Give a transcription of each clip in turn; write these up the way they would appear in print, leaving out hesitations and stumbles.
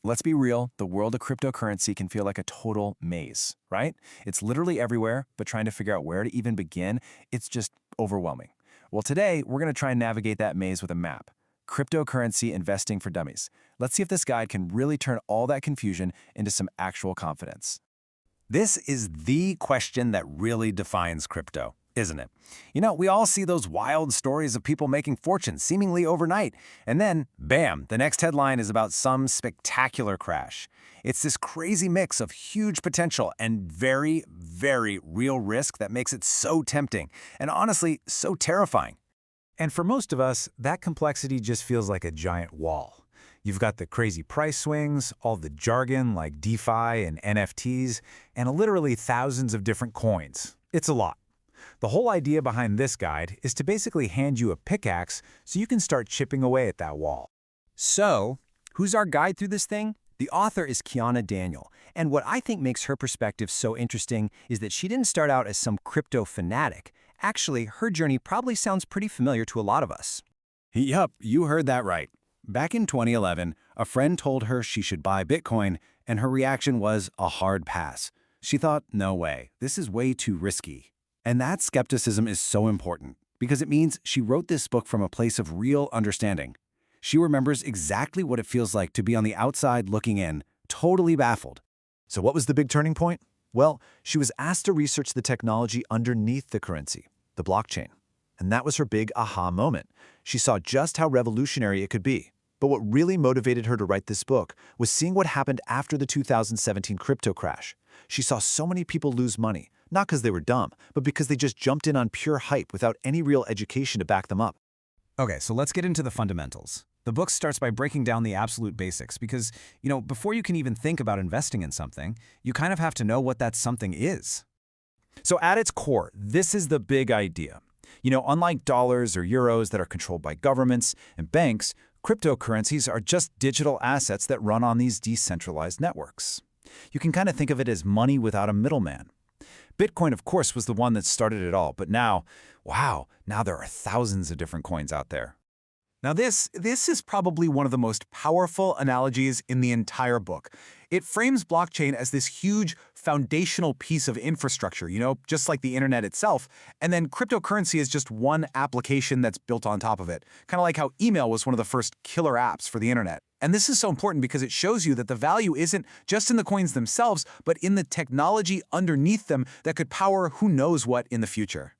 Let's be real, the world of cryptocurrency can feel like a total maze, right? It's literally everywhere, but trying to figure out where to even begin, it's just overwhelming. Well, today, we're going to try and navigate that maze with a map. Cryptocurrency Investing for Dummies. Let's see if this guide can really turn all that confusion into some actual confidence. This is the question that really defines crypto, isn't it? You know, we all see those wild stories of people making fortunes seemingly overnight, and then, bam, the next headline is about some spectacular crash. It's this crazy mix of huge potential and very, very real risk that makes it so tempting, and honestly, so terrifying. And for most of us, that complexity just feels like a giant wall. You've got the crazy price swings, all the jargon like DeFi and NFTs, and literally thousands of different coins. It's a lot. The whole idea behind this guide is to basically hand you a pickaxe so you can start chipping away at that wall. So, who's our guide through this thing? The author is Kiana Danial, and what I think makes her perspective so interesting is that she didn't start out as some crypto fanatic. Actually, her journey probably sounds pretty familiar to a lot of us. Yup, you heard that right. Back in 2011, a friend told her she should buy Bitcoin, and her reaction was a hard pass. She thought, no way, this is way too risky. And that skepticism is so important, because it means she wrote this book from a place of real understanding. She remembers exactly what it feels like to be on the outside looking in, totally baffled. So what was the big turning point? Well, she was asked to research the technology underneath the currency, the blockchain. And that was her big aha moment. She saw just how revolutionary it could be. But what really motivated her to write this book was seeing what happened after the 2017 crypto crash. She saw so many people lose money, not because they were dumb, but because they just jumped in on pure hype without any real education to back them up. Okay, so let's get into the fundamentals. The book starts by breaking down the absolute basics because, before you can even think about investing in something, you kind of have to know what that something is. So at its core, this is the big idea. Unlike dollars or euros that are controlled by governments and banks, cryptocurrencies are just digital assets that run on these decentralized networks. You can kind of think of it as money without a middleman. Bitcoin, of course, was the one that started it all, but now there are thousands of different coins out there. Now this is probably one of the most powerful analogies in the entire book. It frames blockchain as this huge foundational piece of infrastructure, just like the internet itself, and then cryptocurrency is just one application that's built on top of it, kind of like how email was one of the first killer apps for the internet. And this is so important because it shows you that the value isn't just in the coins themselves, but in the technology underneath them that could power who knows what in the future.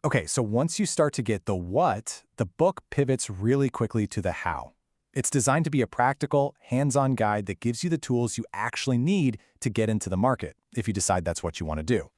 Okay, so once you start to get the what, the book pivots really quickly to the how. It's designed to be a practical, hands-on guide that gives you the tools you actually need to get into the market, if you decide that's what you want to do.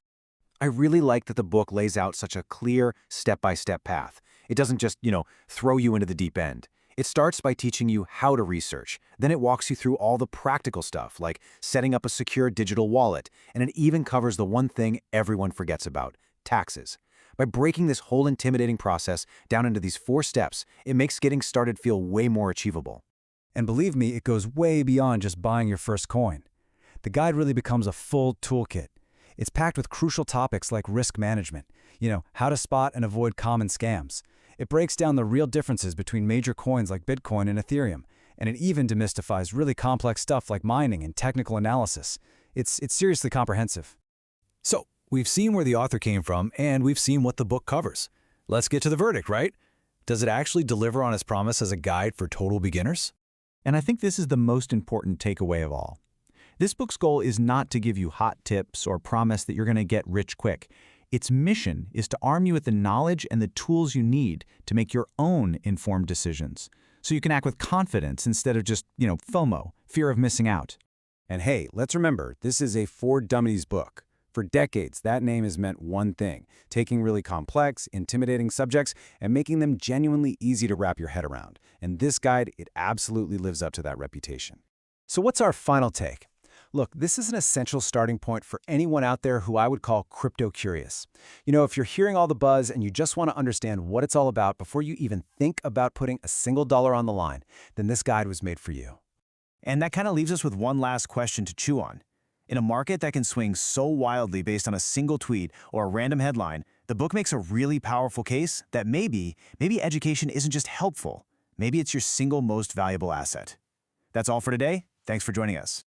I really like that the book lays out such a clear, step-by-step path. It doesn't just, throw you into the deep end. It starts by teaching you how to research. Then it walks you through all the practical stuff, like setting up a secure digital wallet, and it even covers the one thing everyone forgets about, taxes. By breaking this whole intimidating process down into these 4 steps, it makes getting started feel way more achievable. And believe me, it goes way beyond just buying your first coin. The guide really becomes a full toolkit. It's packed with crucial topics like risk management, how to spot and avoid common scams. It breaks down the real differences between major coins like Bitcoin and Ethereum, and it even demystifies really complex stuff like mining and technical analysis. It's seriously comprehensive. So, we've seen where the author came from, and we've seen what the book covers. Let's get to the verdict, right? Does it actually deliver on its promise as a guide for total beginners? And I think this is the most important takeaway of all. This book's goal is not to give you hot tips or promise that you're going to get rich quick. Its mission is to arm you with the knowledge and the tools you need to make your own informed decisions, so you can act with confidence instead of just, FOMO, fear of missing out. And hey, let's remember, this is a For Dummies book. For decades, that name has meant one thing: taking really complex, intimidating subjects and making them genuinely easy to wrap your head around. And this guide, it absolutely lives up to that reputation. So what's our final take? Look, this is an essential starting point for anyone out there who I would call crypto curious. If you're hearing all the buzz and you just want to understand what it's all about before you even think about putting a single dollar on the line, then this guide was made for you. And that kind of leaves us with one last question to chew on. In a market that can swing so wildly based on a single tweet or a random headline, the book makes a really powerful case that maybe education isn't just helpful. Maybe it's your single most valuable asset. That's all for today. Thanks for joining us.